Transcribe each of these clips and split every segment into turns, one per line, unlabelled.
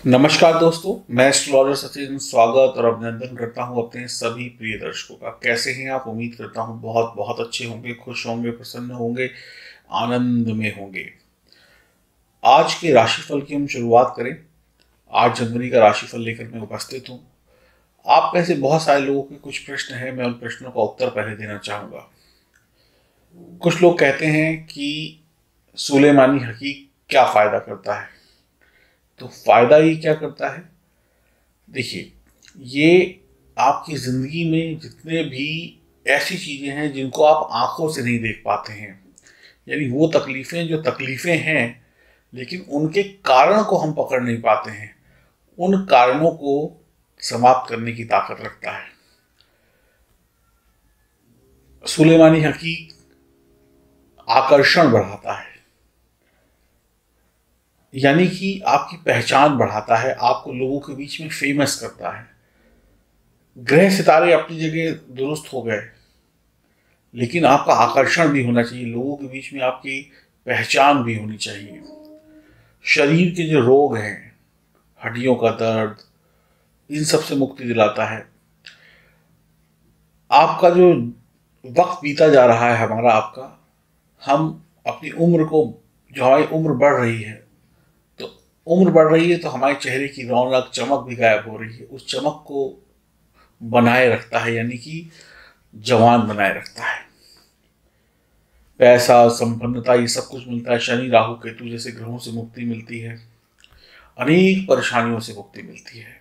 नमस्कार दोस्तों, मैं एस्ट्रोलॉजर सचिन स्वागत और अभिनंदन करता हूं अपने सभी प्रिय दर्शकों का। कैसे हैं आप? उम्मीद करता हूं बहुत बहुत अच्छे होंगे, खुश होंगे, प्रसन्न होंगे, आनंद में होंगे। आज के राशिफल की हम शुरुआत करें। 8 जनवरी का राशिफल लेकर मैं उपस्थित हूं। आप में से बहुत सारे लोगों के कुछ प्रश्न हैं, मैं उन प्रश्नों का उत्तर पहले देना चाहूंगा। कुछ लोग कहते हैं कि सुलेमानी हकीक क्या फायदा करता है। तो फायदा ये क्या करता है? देखिए, ये आपकी जिंदगी में जितने भी ऐसी चीजें हैं जिनको आप आंखों से नहीं देख पाते हैं, यानी वो तकलीफें जो तकलीफें हैं लेकिन उनके कारण को हम पकड़ नहीं पाते हैं, उन कारणों को समाप्त करने की ताकत रखता है सुलेमानी हकीक। आकर्षण बढ़ाता है, यानी कि आपकी पहचान बढ़ाता है, आपको लोगों के बीच में फेमस करता है। ग्रह सितारे अपनी जगह दुरुस्त हो गए, लेकिन आपका आकर्षण भी होना चाहिए, लोगों के बीच में आपकी पहचान भी होनी चाहिए। शरीर के जो रोग हैं, हड्डियों का दर्द, इन सब से मुक्ति दिलाता है। आपका जो वक्त बीता जा रहा है हमारा आपका, हम अपनी उम्र को, जो हमारी उम्र बढ़ रही है, तो उम्र बढ़ रही है तो हमारे चेहरे की रौनक चमक भी गायब हो रही है। उस चमक को बनाए रखता है, यानी कि जवान बनाए रखता है। पैसा, संपन्नता, ये सब कुछ मिलता है। शनि राहु केतु जैसे ग्रहों से मुक्ति मिलती है, अनेक परेशानियों से मुक्ति मिलती है।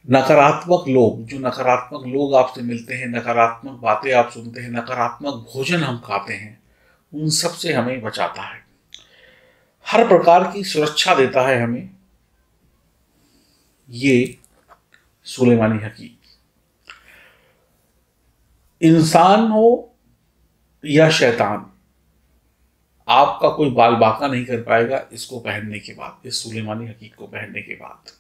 नकारात्मक लोग आपसे मिलते हैं, नकारात्मक बातें आप सुनते हैं, नकारात्मक भोजन हम खाते हैं, उन सब से हमें बचाता है। हर प्रकार की सुरक्षा देता है हमें ये सुलेमानी हकीक। इंसान हो या शैतान, आपका कोई बाल बांका नहीं कर पाएगा इसको पहनने के बाद, इस सुलेमानी हकीक को पहनने के बाद।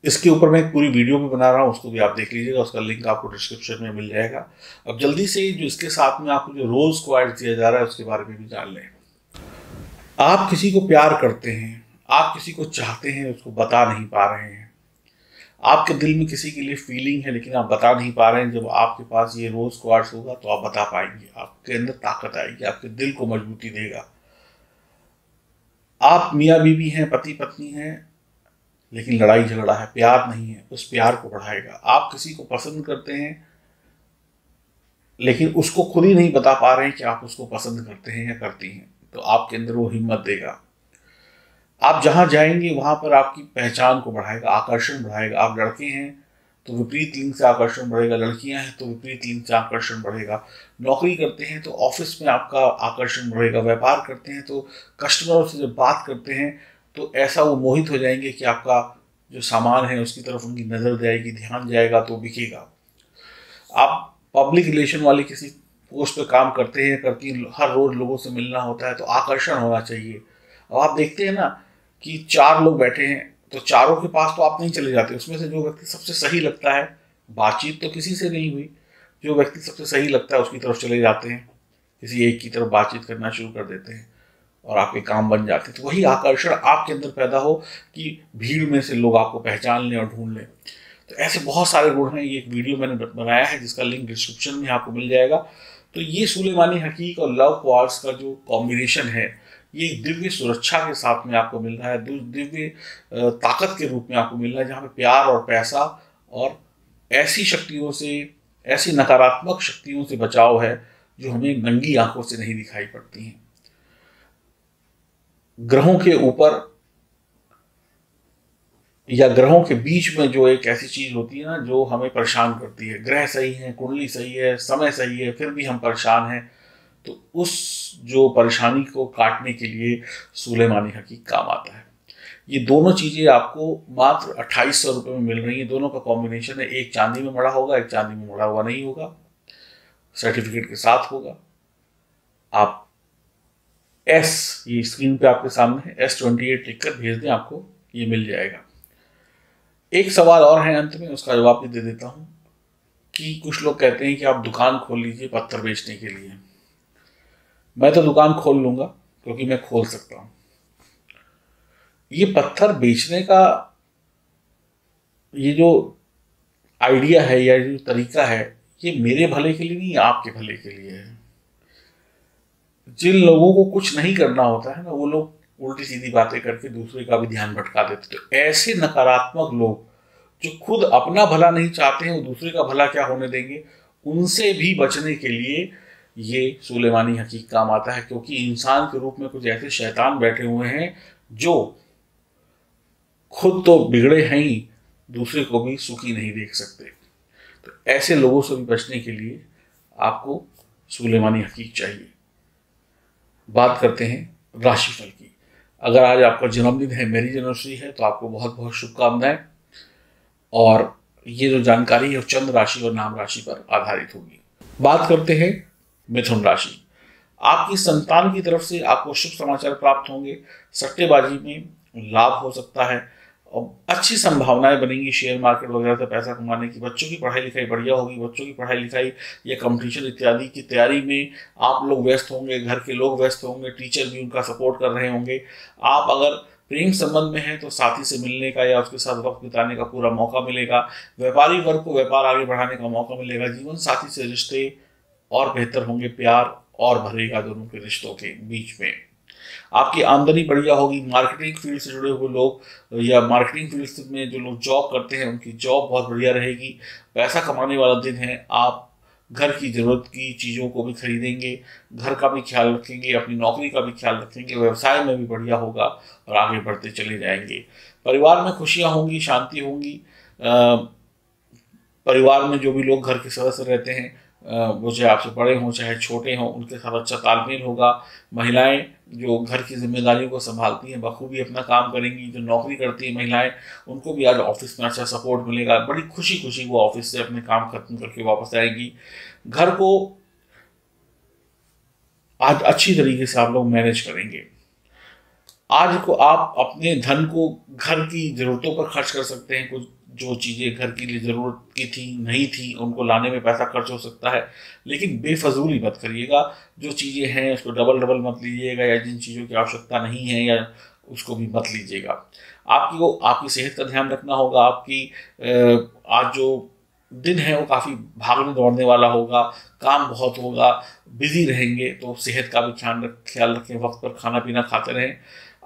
इसके ऊपर मैं एक पूरी वीडियो भी बना रहा हूँ, उसको भी आप देख लीजिएगा, उसका लिंक आपको डिस्क्रिप्शन में मिल जाएगा। अब जल्दी से जो इसके साथ में आपको जो रोज क्वाइट दिया जा रहा है उसके बारे में भी जान लें। आप किसी को प्यार करते हैं, आप किसी को चाहते हैं, उसको बता नहीं पा रहे हैं, आपके दिल में किसी के लिए फीलिंग है लेकिन आप बता नहीं पा रहे हैं। जब आपके पास ये रोज क्वार्ट्स होगा तो आप बता पाएंगे, आपके अंदर ताकत आएगी, आपके दिल को मजबूती देगा। आप मियाँ बीवी हैं, पति पत्नी हैं, लेकिन लड़ाई झगड़ा है, प्यार नहीं है, उस प्यार को बढ़ाएगा। आप किसी को पसंद करते हैं लेकिन उसको खुद ही नहीं बता पा रहे हैं कि आप उसको पसंद करते हैं या करती हैं, तो आपके अंदर वो हिम्मत देगा। आप जहां जाएंगे वहां पर आपकी पहचान को बढ़ाएगा, आकर्षण बढ़ाएगा। आप लड़के हैं तो विपरीत लिंग से आकर्षण बढ़ेगा, लड़कियां हैं तो विपरीत लिंग से आकर्षण बढ़ेगा। नौकरी करते हैं तो ऑफिस में आपका आकर्षण बढ़ेगा। व्यापार करते हैं तो कस्टमरों से जब बात करते हैं तो ऐसा वो मोहित हो जाएंगे कि आपका जो सामान है उसकी तरफ उनकी नजर जाएगी, ध्यान जाएगा तो बिकेगा। आप पब्लिक रिलेशन वाले किसी पोस्ट पे काम करते हैं, करती हैं, हर रोज लोगों से मिलना होता है तो आकर्षण होना चाहिए। अब आप देखते हैं ना कि 4 लोग बैठे हैं तो चारों के पास तो आप नहीं चले जाते, उसमें से जो व्यक्ति सबसे सही लगता है, बातचीत तो किसी से नहीं हुई, जो व्यक्ति सबसे सही लगता है उसकी तरफ चले जाते हैं, किसी एक की तरफ बातचीत करना शुरू कर देते हैं और आपके काम बन जाते हैं। तो वही आकर्षण आपके अंदर पैदा हो कि भीड़ में से लोग आपको पहचान लें और ढूंढ लें। तो ऐसे बहुत सारे गुण हैं। ये एक वीडियो मैंने बनाया है जिसका लिंक डिस्क्रिप्शन में आपको मिल जाएगा। तो ये सुलेमानी हकीक और लव क्वार्ट्स का जो कॉम्बिनेशन है, ये दिव्य सुरक्षा के साथ में आपको मिल रहा है, दिव्य ताकत के रूप में आपको मिल रहा है, जहाँ पे प्यार और पैसा और ऐसी शक्तियों से, ऐसी नकारात्मक शक्तियों से बचाव है जो हमें नंगी आंखों से नहीं दिखाई पड़ती हैं। ग्रहों के ऊपर या ग्रहों के बीच में जो एक ऐसी चीज होती है ना जो हमें परेशान करती है, ग्रह सही है, कुंडली सही है, समय सही है, फिर भी हम परेशान हैं, तो उस जो परेशानी को काटने के लिए सुलेमानी हकीक काम आता है। ये दोनों चीजें आपको मात्र 2800 रुपये में मिल रही हैं। दोनों का कॉम्बिनेशन है, एक चांदी में मड़ा होगा, एक चांदी में मड़ा हुआ नहीं होगा, सर्टिफिकेट के साथ होगा। आप ये स्क्रीन पे आपके सामने है, S28 लिखकर भेज दें, आपको ये मिल जाएगा। एक सवाल और है अंत में, उसका जवाब भी दे देता हूं कि कुछ लोग कहते हैं कि आप दुकान खोल लीजिए पत्थर बेचने के लिए। मैं तो दुकान खोल लूंगा क्योंकि मैं खोल सकता हूं। ये पत्थर बेचने का ये जो आइडिया है या जो तरीका है, ये मेरे भले के लिए नहीं, आपके भले के लिए है। जिन लोगों को कुछ नहीं करना होता है ना, वो लोग उल्टी सीधी बातें करके दूसरे का भी ध्यान भटका देते। तो ऐसे नकारात्मक लोग जो खुद अपना भला नहीं चाहते हैं, वो दूसरे का भला क्या होने देंगे, उनसे भी बचने के लिए ये सुलेमानी हकीक काम आता है। क्योंकि इंसान के रूप में कुछ ऐसे शैतान बैठे हुए हैं जो खुद तो बिगड़े हैं ही, दूसरे को भी सुखी नहीं देख सकते। तो ऐसे लोगों से भी बचने के लिए आपको सुलेमानी हकीक चाहिए। बात करते हैं राशिफल की। अगर आज आपका जन्मदिन है, मैरिज एनिवर्सरी है, तो आपको बहुत बहुत शुभकामनाएं। और ये जो जानकारी है वो चंद्र राशि और नाम राशि पर आधारित होगी। बात करते हैं मिथुन राशि। आपकी संतान की तरफ से आपको शुभ समाचार प्राप्त होंगे। सट्टेबाजी में लाभ हो सकता है और अच्छी संभावनाएं बनेंगी शेयर मार्केट वगैरह से पैसा कमाने की। बच्चों की पढ़ाई लिखाई बढ़िया होगी। बच्चों की पढ़ाई लिखाई या कंपटीशन इत्यादि की तैयारी में आप लोग व्यस्त होंगे, घर के लोग व्यस्त होंगे, टीचर भी उनका सपोर्ट कर रहे होंगे। आप अगर प्रेम संबंध में हैं तो साथी से मिलने का या उसके साथ वक्त बिताने का पूरा मौका मिलेगा। व्यापारी वर्ग को व्यापार आगे बढ़ाने का मौका मिलेगा। जीवन साथी से रिश्ते और बेहतर होंगे, प्यार और भरेगा दोनों के रिश्तों के बीच में। आपकी आमदनी बढ़िया होगी। मार्केटिंग फील्ड से जुड़े हुए लोग या मार्केटिंग फील्ड में जो लोग जॉब करते हैं उनकी जॉब बहुत बढ़िया रहेगी। पैसा कमाने वाला दिन है। आप घर की जरूरत की चीज़ों को भी खरीदेंगे, घर का भी ख्याल रखेंगे, अपनी नौकरी का भी ख्याल रखेंगे, व्यवसाय में भी बढ़िया होगा और आगे बढ़ते चले जाएंगे। परिवार में खुशियां होंगी, शांति होंगी। परिवार में जो भी लोग घर के सदस्य रहते हैं, वो चाहे आपसे बड़े हों चाहे छोटे हों, उनके साथ अच्छा तालमेल होगा। महिलाएं जो घर की जिम्मेदारियों को संभालती हैं बखूबी अपना काम करेंगी। जो नौकरी करती हैं महिलाएं, उनको भी आज ऑफिस में अच्छा सपोर्ट मिलेगा। बड़ी खुशी खुशी वो ऑफिस से अपने काम खत्म करके वापस आएगी। घर को आज अच्छी तरीके से आप लोग मैनेज करेंगे। आज को आप अपने धन को घर की ज़रूरतों पर खर्च कर सकते हैं। कुछ जो चीज़ें घर के लिए ज़रूरत की थी नहीं थी उनको लाने में पैसा खर्च हो सकता है, लेकिन बेफजूली मत करिएगा। जो चीज़ें हैं उसको डबल डबल मत लीजिएगा, या जिन चीज़ों की आवश्यकता नहीं है या उसको भी मत लीजिएगा। आपकी सेहत का ध्यान रखना होगा। आज जो दिन है वो काफ़ी भागने दौड़ने वाला होगा, काम बहुत होगा, बिजी रहेंगे, तो सेहत का भी ख्याल रखें। वक्त पर खाना पीना खाते रहें।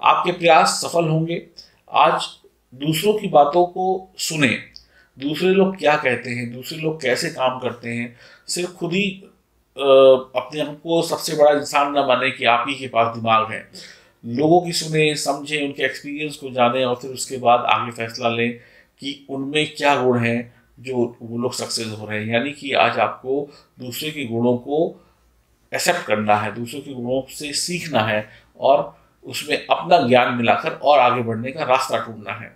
आपके प्रयास सफल होंगे। आज दूसरों की बातों को सुने, दूसरे लोग क्या कहते हैं, दूसरे लोग कैसे काम करते हैं। सिर्फ खुद ही अपने आप को सबसे बड़ा इंसान न माने कि आप ही के पास दिमाग है। लोगों की सुने, समझें, उनके एक्सपीरियंस को जानें और फिर उसके बाद आगे फैसला लें कि उनमें क्या गुण हैं जो वो लोग सक्सेस हो रहे हैं। यानी कि आज आपको दूसरे के गुणों को एक्सेप्ट करना है, दूसरों के गुणों से सीखना है और उसमें अपना ज्ञान मिलाकर और आगे बढ़ने का रास्ता ढूंढना है।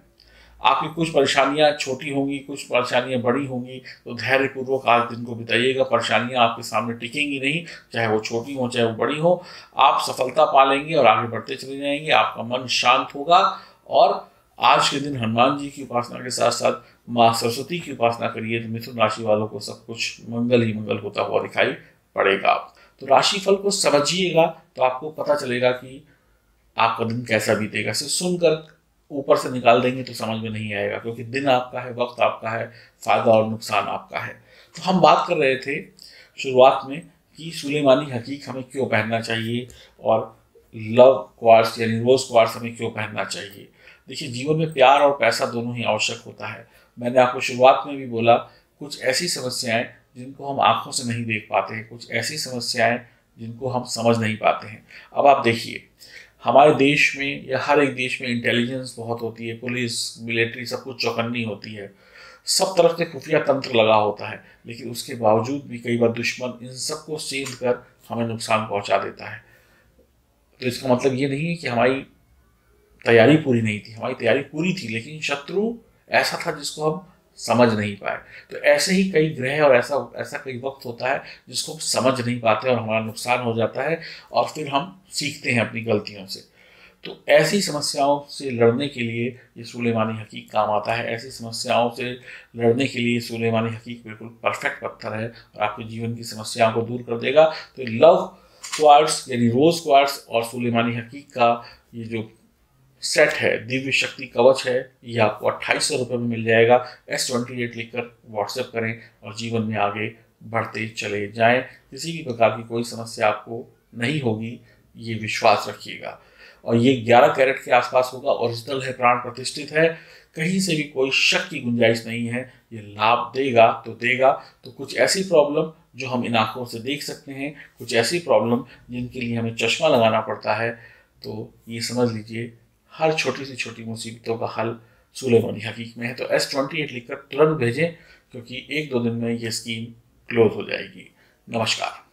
आपकी कुछ परेशानियां छोटी होंगी, कुछ परेशानियां बड़ी होंगी, तो धैर्यपूर्वक आज दिन को बिताइएगा। परेशानियां आपके सामने टिकेंगी नहीं, चाहे वो छोटी हो चाहे वो बड़ी हो। आप सफलता पा लेंगे और आगे बढ़ते चले जाएंगे। आपका मन शांत होगा। और आज के दिन हनुमान जी की उपासना के साथ साथ माँ सरस्वती की उपासना करिए तो मिथुन राशि वालों को सब कुछ मंगल ही मंगल होता हुआ दिखाई पड़ेगा। तो राशिफल को समझिएगा तो आपको पता चलेगा कि आपका दिन कैसा बीतेगा। सिर्फ सुनकर ऊपर से निकाल देंगे तो समझ में नहीं आएगा, क्योंकि दिन आपका है, वक्त आपका है, फायदा और नुकसान आपका है। तो हम बात कर रहे थे शुरुआत में कि सुलेमानी हकीक हमें क्यों पहनना चाहिए और लव क्वार्ट्स यानी रोज क्वार्ट्स हमें क्यों पहनना चाहिए। देखिए, जीवन में प्यार और पैसा दोनों ही आवश्यक होता है। मैंने आपको शुरुआत में भी बोला, कुछ ऐसी समस्याएं जिनको हम आंखों से नहीं देख पाते हैं, कुछ ऐसी समस्याएं जिनको हम समझ नहीं पाते हैं। अब आप देखिए, हमारे देश में या हर एक देश में इंटेलिजेंस बहुत होती है, पुलिस मिलिट्री सब कुछ चौकन्नी होती है, सब तरफ से खुफिया तंत्र लगा होता है, लेकिन उसके बावजूद भी कई बार दुश्मन इन सबको सेंध कर हमें नुकसान पहुंचा देता है। तो इसका मतलब ये नहीं है कि हमारी तैयारी पूरी नहीं थी, हमारी तैयारी पूरी थी, लेकिन शत्रु ऐसा था जिसको हम समझ नहीं पाए। तो ऐसे ही कई ग्रह और ऐसा कई वक्त होता है जिसको हम समझ नहीं पाते और हमारा नुकसान हो जाता है और फिर हम सीखते हैं अपनी गलतियों से। तो ऐसी समस्याओं से लड़ने के लिए ये सुलेमानी हकीक काम आता है। ऐसी समस्याओं से लड़ने के लिए सुलेमानी हकीक बिल्कुल परफेक्ट पत्थर है और आपके जीवन की समस्याओं को दूर कर देगा। तो लव क्वार्ट्स यानी रोज क्वार्ट्स और सुलेमानी हकीक का ये जो सेट है, दिव्य शक्ति कवच है, ये आपको 2800 रुपये में मिल जाएगा। S28 लिखकर व्हाट्सएप करें और जीवन में आगे बढ़ते चले जाएं। किसी भी प्रकार की कोई समस्या आपको नहीं होगी, ये विश्वास रखिएगा। और ये 11 कैरेट के आसपास होगा, ओरिजिनल है, प्राण प्रतिष्ठित है, कहीं से भी कोई शक की गुंजाइश नहीं है। ये लाभ देगा तो देगा। तो कुछ ऐसी प्रॉब्लम जो हम इन आंखों से देख सकते हैं, कुछ ऐसी प्रॉब्लम जिनके लिए हमें चश्मा लगाना पड़ता है, तो ये समझ लीजिए हर छोटी से छोटी मुसीबतों का हल सुलेमानी हकीक में है। तो S28 लिखकर तुरंत भेजें, क्योंकि 1-2 दिन में ये स्कीम क्लोज हो जाएगी। नमस्कार।